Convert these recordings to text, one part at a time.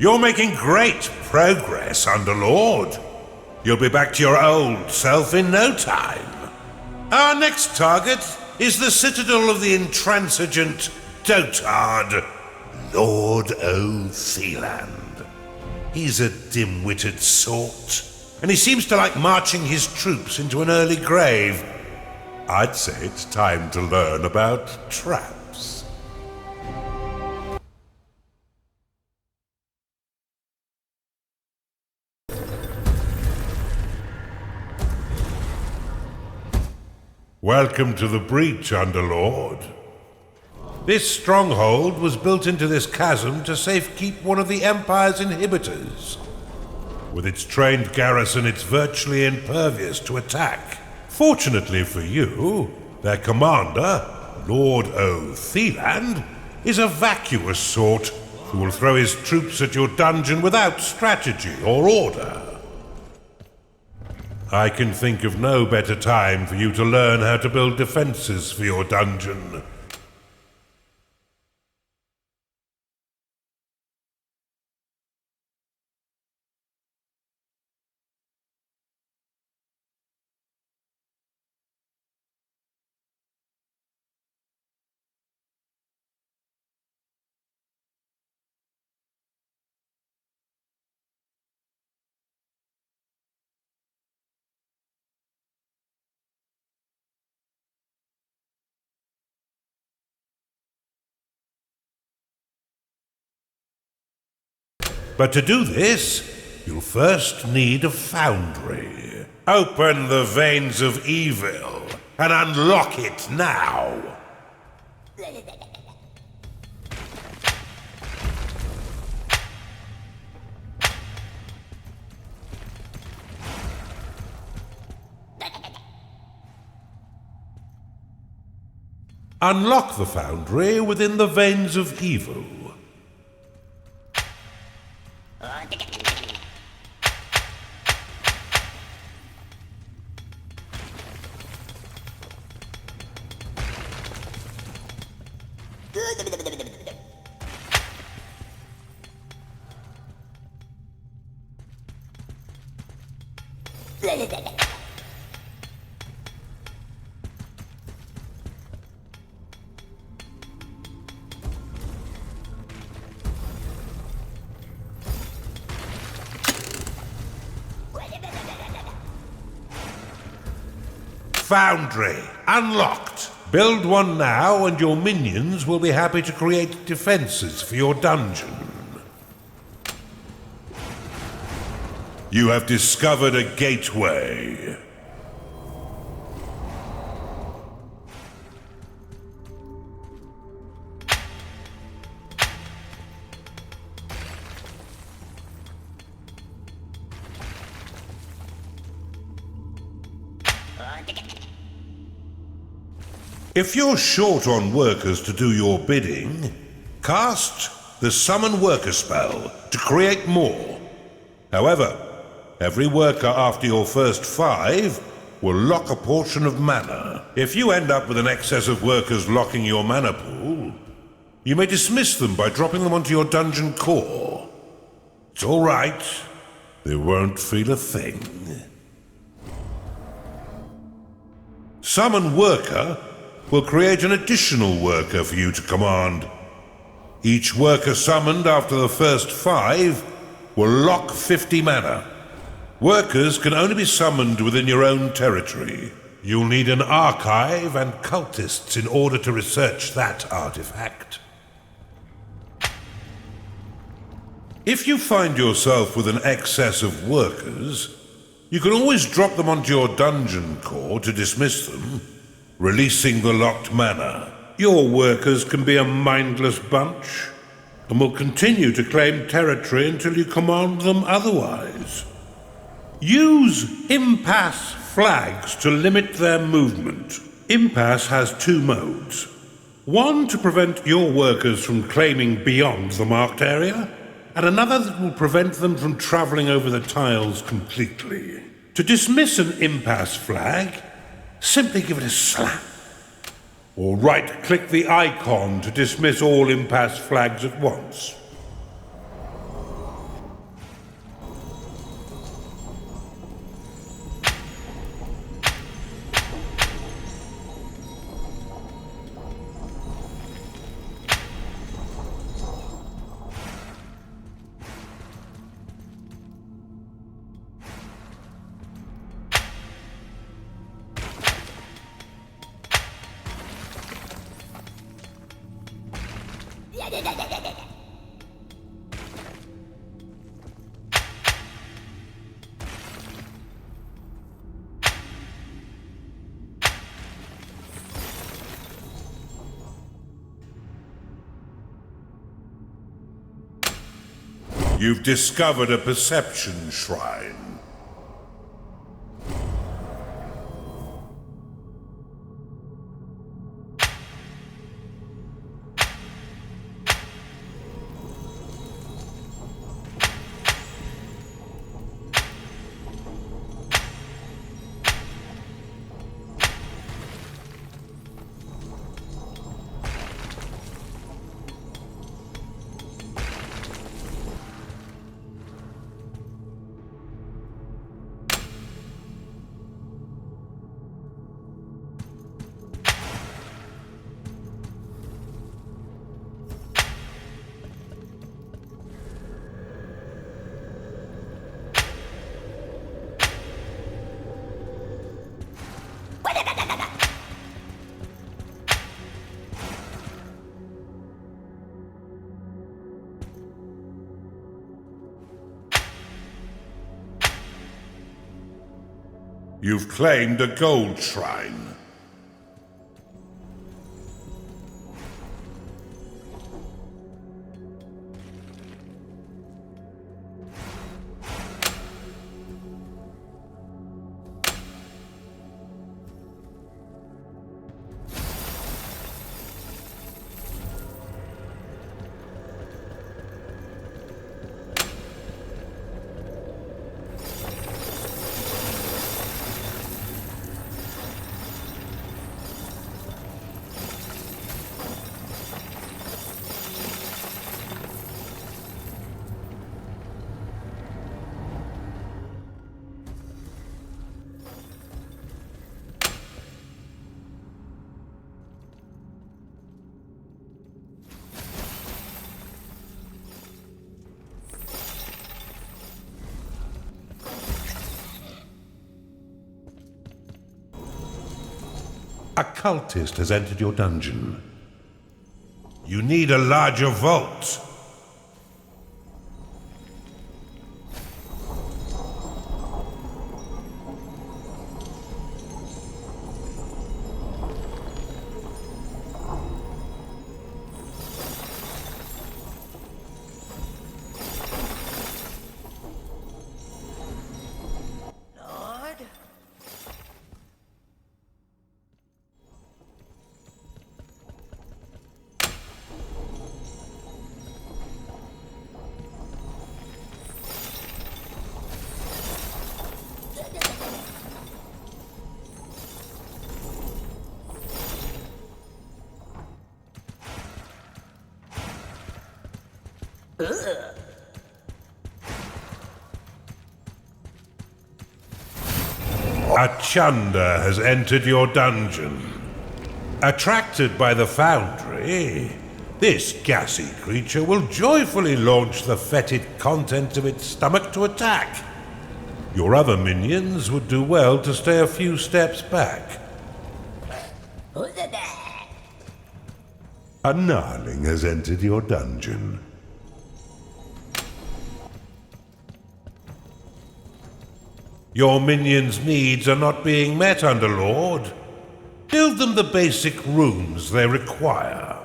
You're making great progress, Underlord. You'll be back to your old self in no time. Our next target is the citadel of the intransigent dotard, Lord O'Theland. He's a dim-witted sort, and he seems to like marching his troops into an early grave. I'd say it's time to learn about traps. Welcome to the breach, Underlord. This stronghold was built into this chasm to safekeep one of the Empire's inhibitors. With its trained garrison, it's virtually impervious to attack. Fortunately for you, their commander, Lord O'Theland, is a vacuous sort who will throw his troops at your dungeon without strategy or order. I can think of no better time for you to learn how to build defenses for your dungeon. But to do this, you'll first need a foundry. Open the veins of evil and unlock it now. Unlock the foundry within the veins of evil. Foundry, unlocked. Build one now and your minions will be happy to create defenses for your dungeon. You have discovered a gateway. If you're short on workers to do your bidding, cast the Summon Worker spell to create more. However, every worker after your first 5 will lock a portion of mana. If you end up with an excess of workers locking your mana pool, you may dismiss them by dropping them onto your dungeon core. It's all right. They won't feel a thing. Summon Worker will create an additional worker for you to command. Each worker summoned after the first 5 will lock 50 mana. Workers can only be summoned within your own territory. You'll need an archive and cultists in order to research that artifact. If you find yourself with an excess of workers, you can always drop them onto your dungeon core to dismiss them, releasing the locked mana. Your workers can be a mindless bunch, and will continue to claim territory until you command them otherwise. Use impasse flags to limit their movement. Impasse has 2 modes. One to prevent your workers from claiming beyond the marked area, and another that will prevent them from travelling over the tiles completely. To dismiss an impasse flag, simply give it a slap. Or right-click the icon to dismiss all impasse flags at once. You've discovered a perception shrine. You've claimed a gold shrine. A cultist has entered your dungeon. You need a larger vault. A chunder has entered your dungeon. Attracted by the foundry, this gassy creature will joyfully launch the fetid contents of its stomach to attack. Your other minions would do well to stay a few steps back. A gnarling has entered your dungeon. Your minions' needs are not being met, Underlord. Build them the basic rooms they require.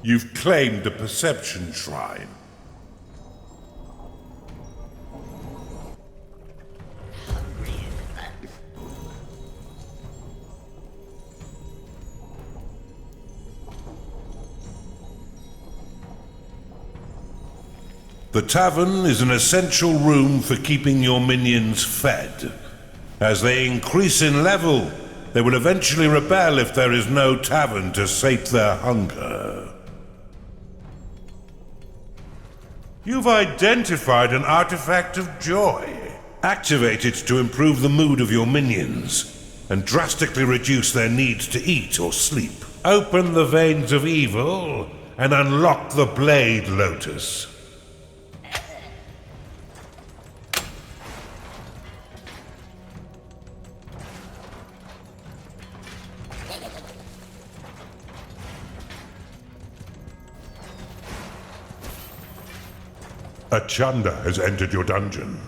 You've claimed a perception shrine. The tavern is an essential room for keeping your minions fed. As they increase in level, they will eventually rebel if there is no tavern to sate their hunger. You've identified an artifact of joy. Activate it to improve the mood of your minions and drastically reduce their needs to eat or sleep. Open the veins of evil and unlock the Blade Lotus. A chunder has entered your dungeon.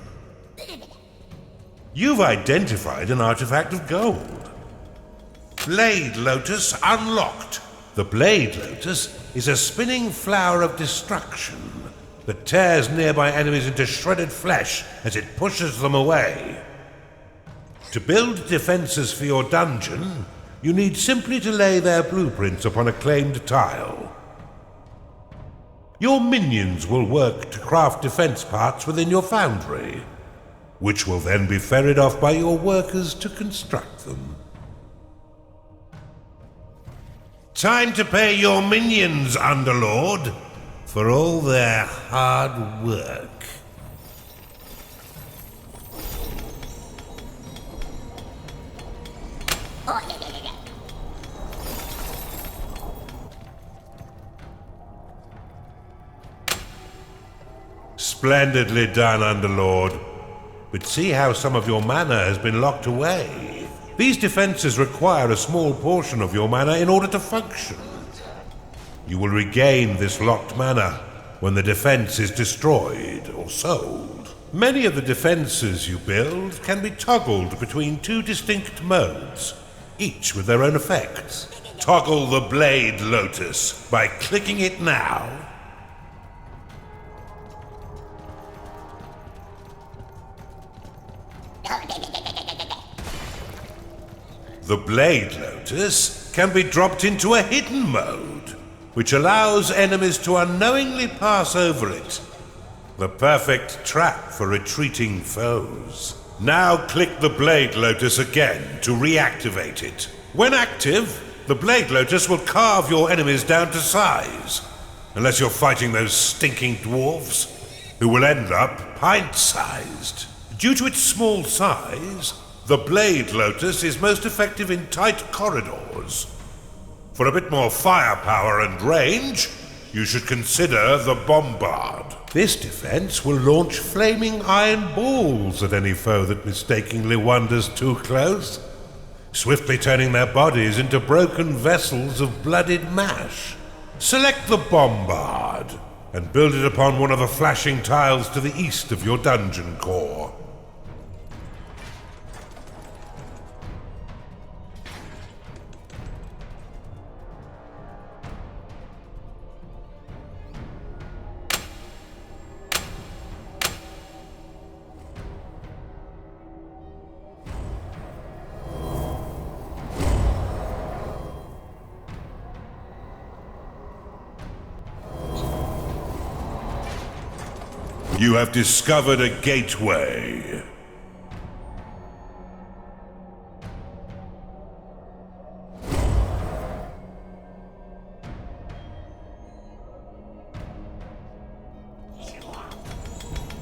You've identified an artifact of gold. Blade Lotus unlocked. The Blade Lotus is a spinning flower of destruction that tears nearby enemies into shredded flesh as it pushes them away. To build defenses for your dungeon, you need simply to lay their blueprints upon a claimed tile. Your minions will work to craft defense parts within your foundry, which will then be ferried off by your workers to construct them. Time to pay your minions, Underlord, for all their hard work. Splendidly done, Underlord. But see how some of your mana has been locked away. These defenses require a small portion of your mana in order to function. You will regain this locked mana when the defense is destroyed or sold. Many of the defenses you build can be toggled between two distinct modes, each with their own effects. Toggle the Blade Lotus by clicking it now. The Blade Lotus can be dropped into a hidden mode, which allows enemies to unknowingly pass over it. The perfect trap for retreating foes. Now click the Blade Lotus again to reactivate it. When active, the Blade Lotus will carve your enemies down to size, unless you're fighting those stinking dwarves, who will end up pint-sized. Due to its small size, the Blade Lotus is most effective in tight corridors. For a bit more firepower and range, you should consider the Bombard. This defense will launch flaming iron balls at any foe that mistakenly wanders too close, swiftly turning their bodies into broken vessels of blooded mash. Select the Bombard and build it upon one of the flashing tiles to the east of your dungeon core. You have discovered a gateway.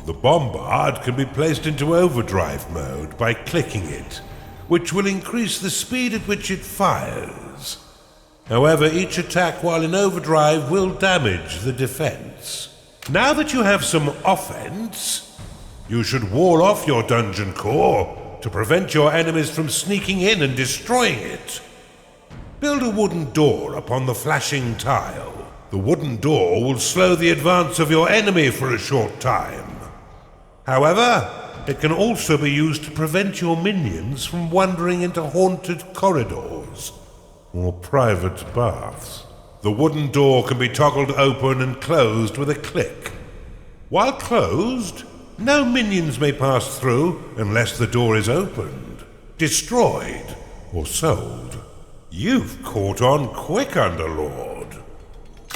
The Bombard can be placed into overdrive mode by clicking it, which will increase the speed at which it fires. However, each attack while in overdrive will damage the defense. Now that you have some offense, you should wall off your dungeon core to prevent your enemies from sneaking in and destroying it. Build a wooden door upon the flashing tile. The wooden door will slow the advance of your enemy for a short time. However, it can also be used to prevent your minions from wandering into haunted corridors or private baths. The wooden door can be toggled open and closed with a click. While closed, no minions may pass through unless the door is opened, destroyed, or sold. You've caught on quick, Underlord.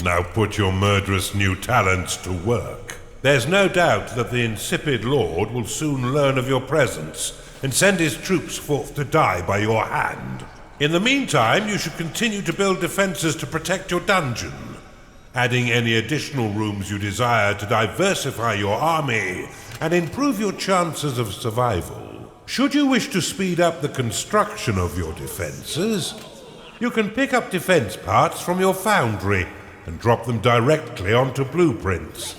Now put your murderous new talents to work. There's no doubt that the insipid Lord will soon learn of your presence and send his troops forth to die by your hand. In the meantime, you should continue to build defenses to protect your dungeon, adding any additional rooms you desire to diversify your army and improve your chances of survival. Should you wish to speed up the construction of your defenses, you can pick up defense parts from your foundry and drop them directly onto blueprints.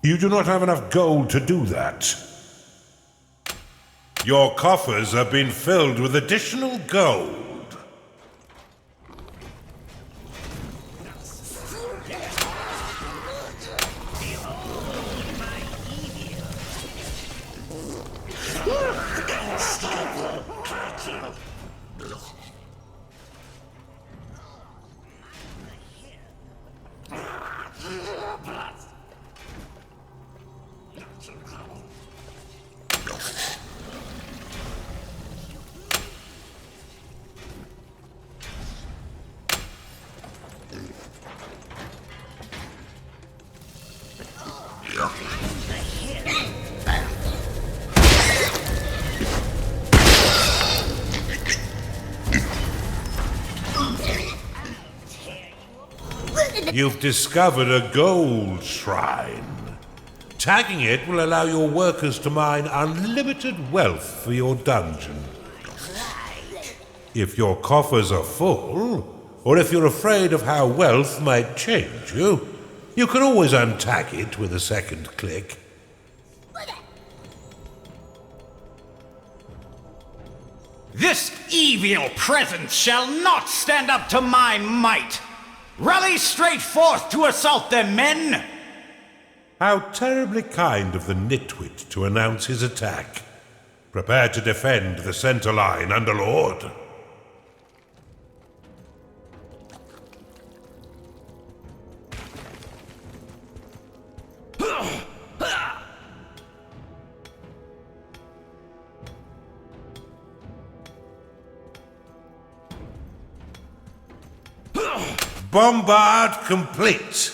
You do not have enough gold to do that. Your coffers have been filled with additional gold. You've discovered a gold shrine. Tagging it will allow your workers to mine unlimited wealth for your dungeon. If your coffers are full, or if you're afraid of how wealth might change you, you can always untag it with a second click. This evil presence shall not stand up to my might! Rally straight forth to assault them, men! How terribly kind of the nitwit to announce his attack. Prepare to defend the center line, Underlord. Bombard complete.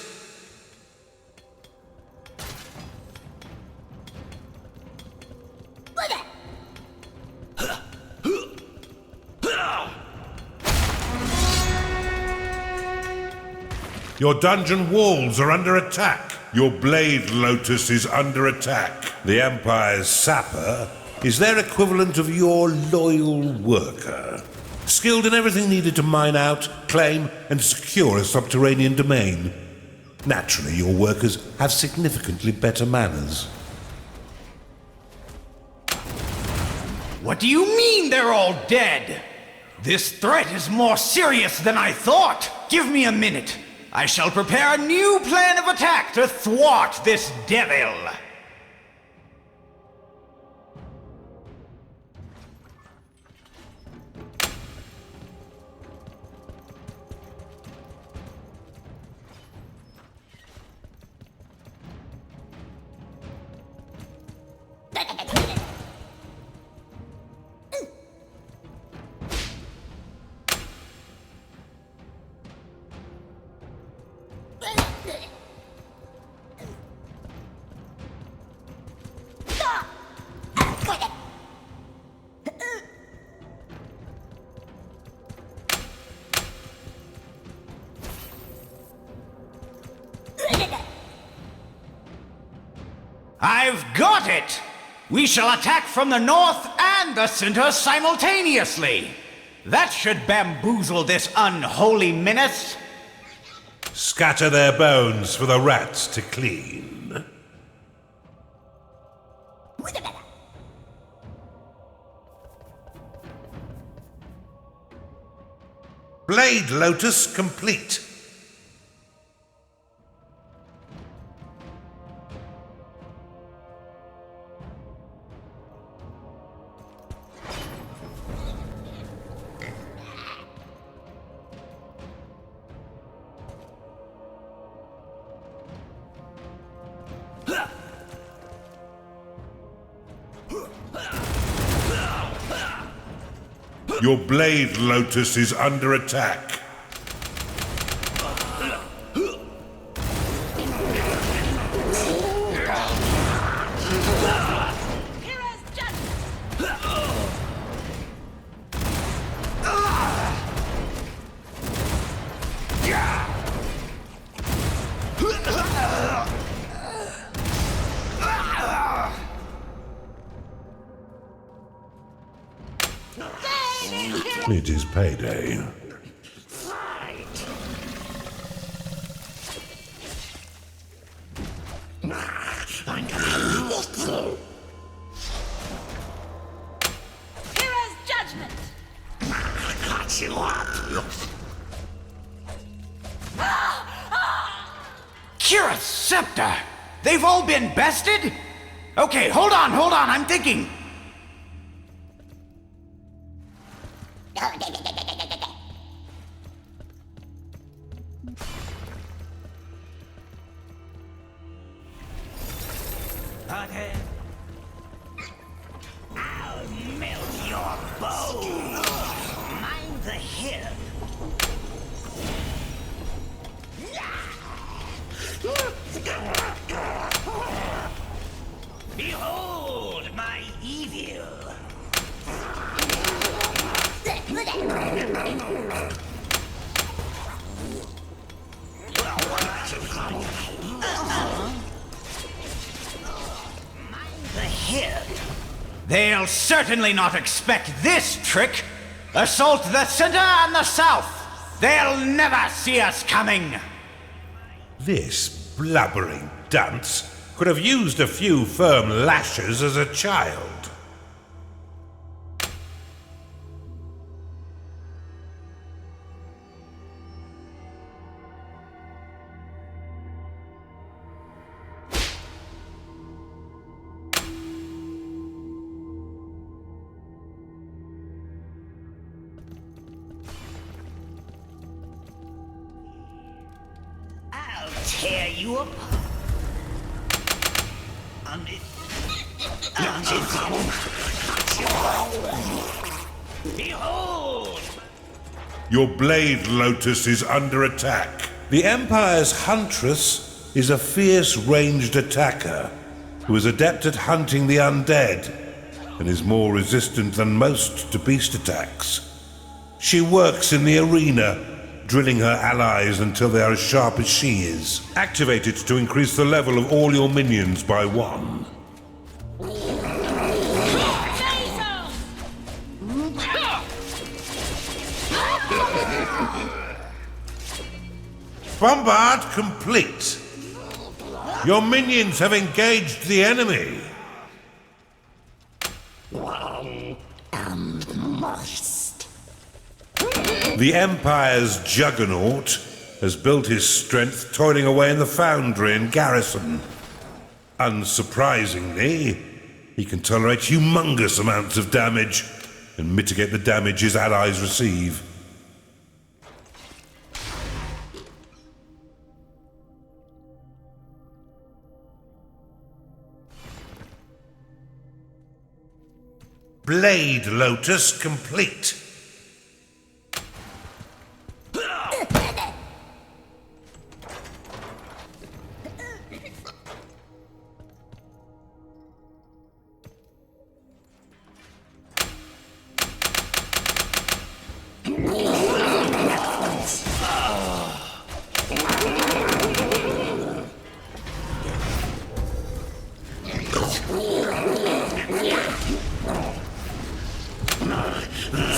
Your dungeon walls are under attack. Your blade lotus is under attack. The Empire's sapper is their equivalent of your loyal worker. Skilled in everything needed to mine out, claim, and secure a subterranean domain. Naturally, your workers have significantly better manners. What do you mean they're all dead? This threat is more serious than I thought. Give me a minute. I shall prepare a new plan of attack to thwart this devil. I've got it! We shall attack from the north and the center simultaneously. That should bamboozle this unholy menace. Scatter their bones for the rats to clean. Blade lotus complete. Your blade lotus is under attack. It is payday. Hero's judgment! Got you up. Kira's scepter! They've all been bested? Okay, hold on, I'm thinking. I'll melt your bones. Mind the hill. Behold my evil. The hill. They'll certainly not expect this trick. Assault the center and the south. They'll never see us coming. This blubbering dunce could have used a few firm lashes as a child. I'll tear you apart. Behold! Your blade, Lotus, is under attack. The Empire's Huntress is a fierce ranged attacker who is adept at hunting the undead and is more resistant than most to beast attacks. She works in the arena, drilling her allies until they are as sharp as she is. Activate it to increase the level of all your minions by 1. Bombard complete. Your minions have engaged the enemy. The Empire's Juggernaut has built his strength toiling away in the foundry and garrison. Unsurprisingly, he can tolerate humongous amounts of damage and mitigate the damage his allies receive. Blade Lotus complete.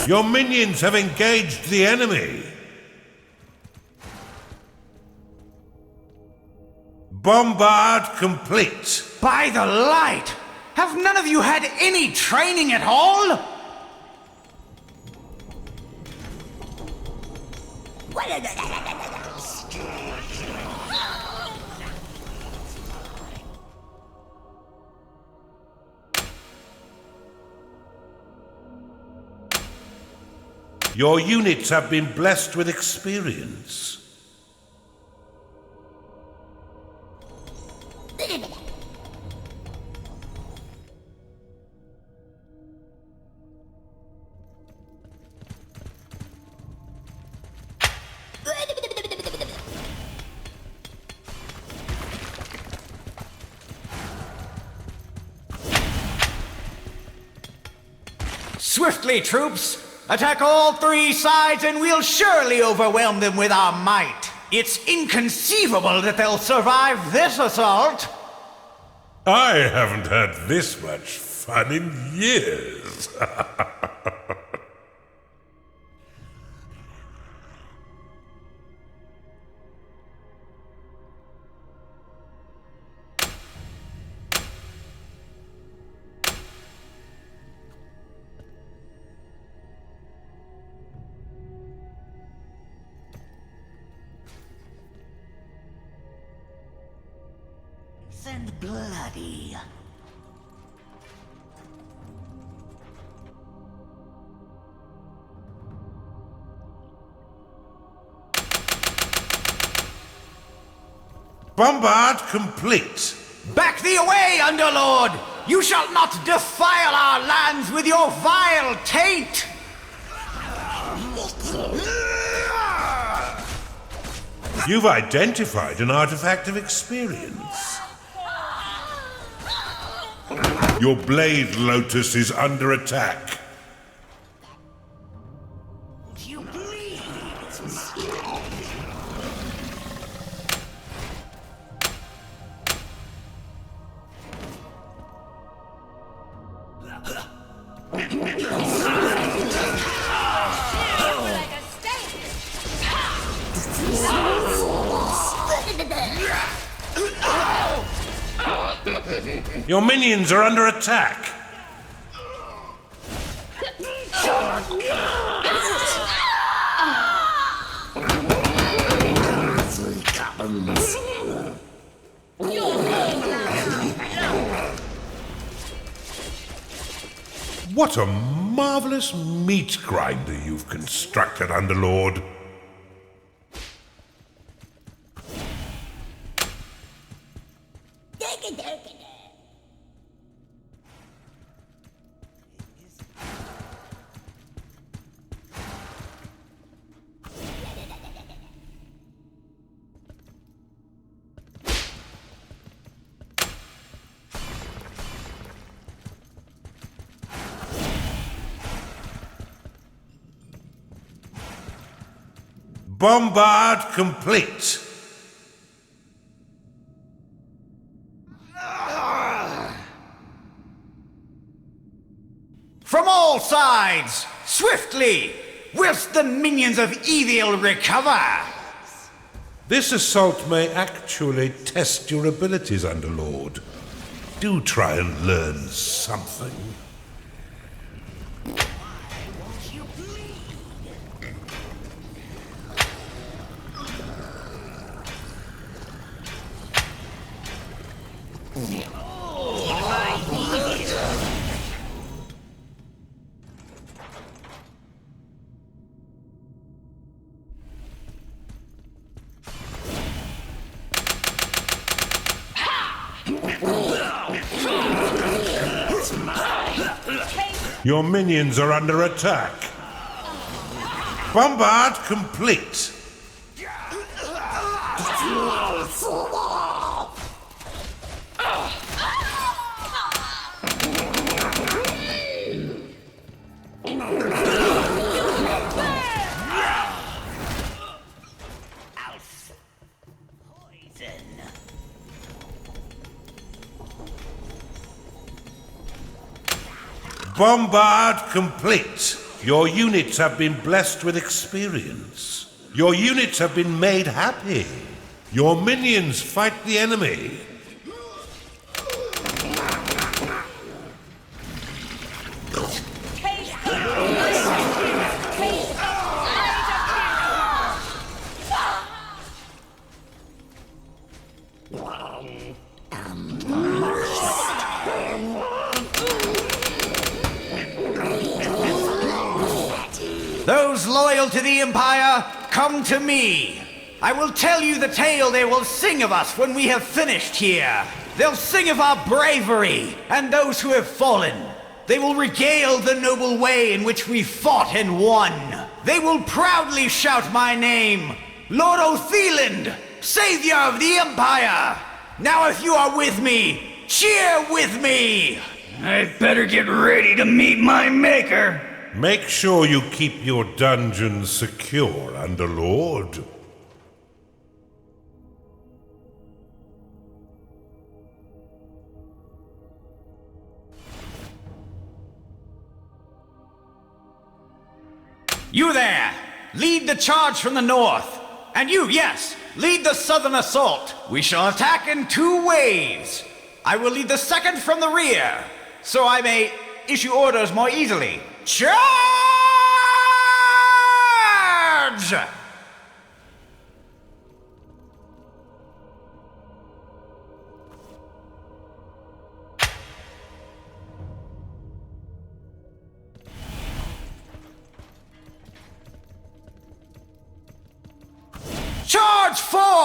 Your minions have engaged the enemy. Bombard complete. By the light! Have none of you had any training at all? Your units have been blessed with experience. Swiftly, troops! Attack all 3 sides and we'll surely overwhelm them with our might. It's inconceivable that they'll survive this assault. I haven't had this much fun in years. and bloody. Bombard complete. Back thee away, Underlord! You shall not defile our lands with your vile taint! You've identified an artifact of experience. Your blade lotus is under attack. You bleed. Your minions are under attack. What a marvelous meat grinder you've constructed, Underlord. Bombard complete. From all sides, swiftly, whilst the minions of evil recover! This assault may actually test your abilities, Underlord. Do try and learn something. Your minions are under attack. Bombard complete. Bombard complete. Your units have been blessed with experience. Your units have been made happy. Your minions fight the enemy. Those loyal to the Empire, come to me. I will tell you the tale they will sing of us when we have finished here. They'll sing of our bravery and those who have fallen. They will regale the noble way in which we fought and won. They will proudly shout my name, Lord Otheland, Savior of the Empire. Now if you are with me, cheer with me. I'd better get ready to meet my maker. Make sure you keep your dungeon secure, Underlord. You there, lead the charge from the north. And you, yes, lead the southern assault. We shall attack in 2 waves. I will lead the second from the rear, so I may issue orders more easily. Charge!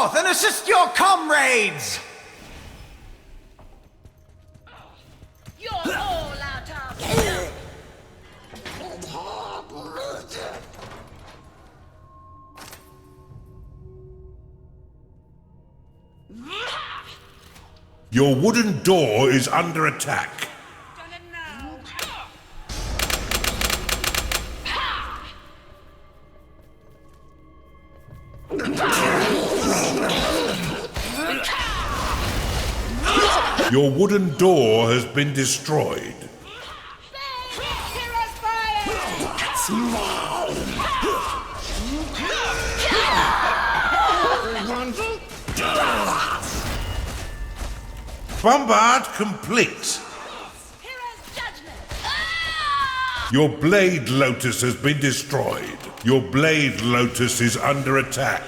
forth and assist your comrades! You're all out of Your wooden door is under attack. Done it now. Your wooden door has been destroyed. Heroes fire! Bombard complete. Heroes judgment! Your blade lotus has been destroyed. Your blade lotus is under attack.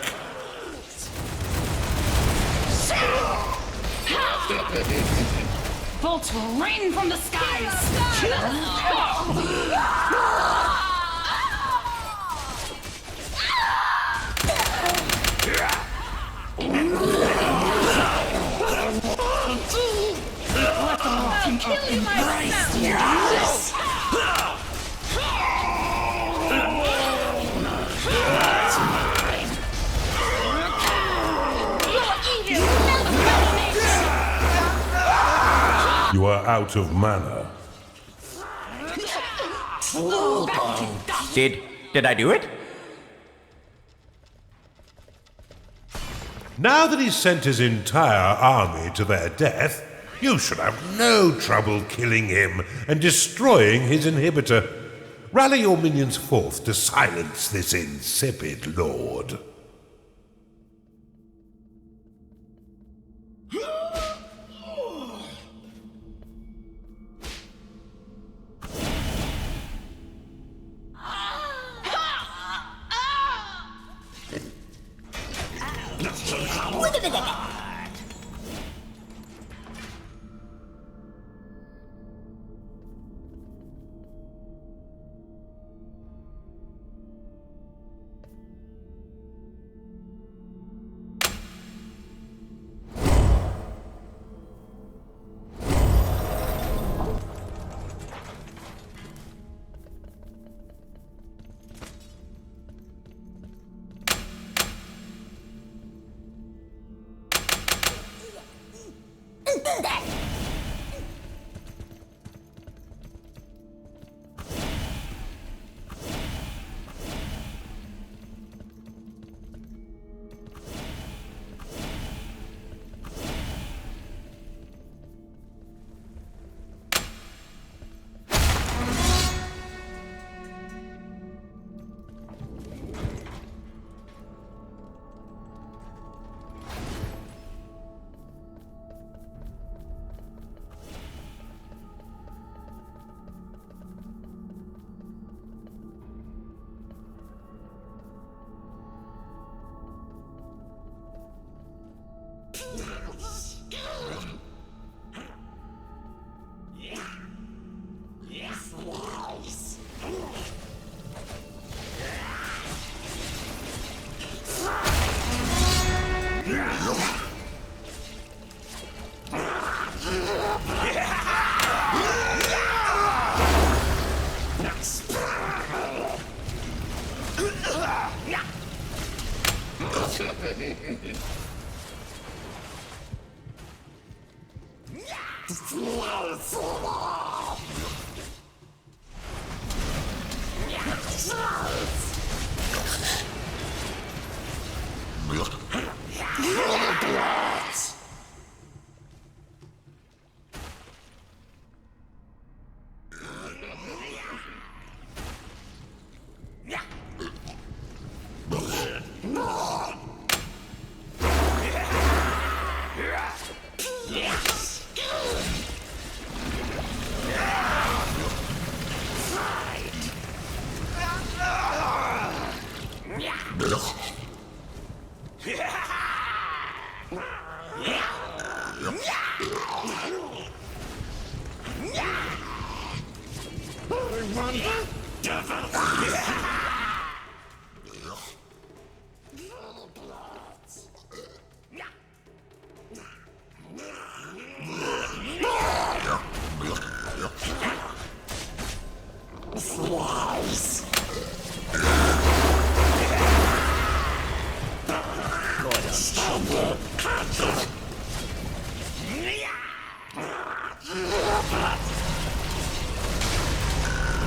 Bolts will rain from the skies! Kill you myself! You are out of mana. Did I do it? Now that he's sent his entire army to their death, you should have no trouble killing him and destroying his inhibitor. Rally your minions forth to silence this insipid lord.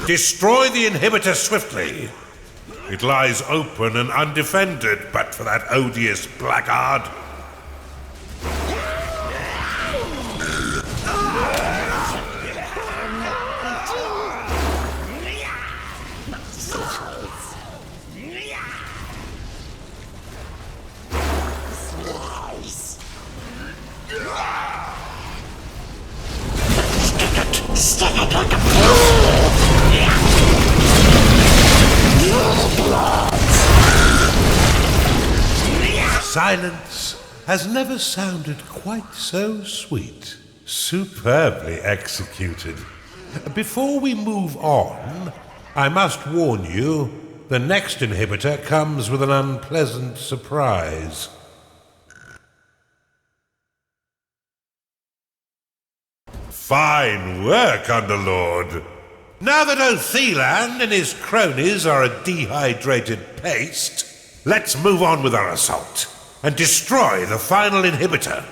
Destroy the inhibitor swiftly. It lies open and undefended, but for that odious blackguard. Silence has never sounded quite so sweet. Superbly executed. Before we move on, I must warn you, the next inhibitor comes with an unpleasant surprise. Fine work, Underlord. Now that Othelan and his cronies are a dehydrated paste, let's move on with our assault and destroy the final inhibitor.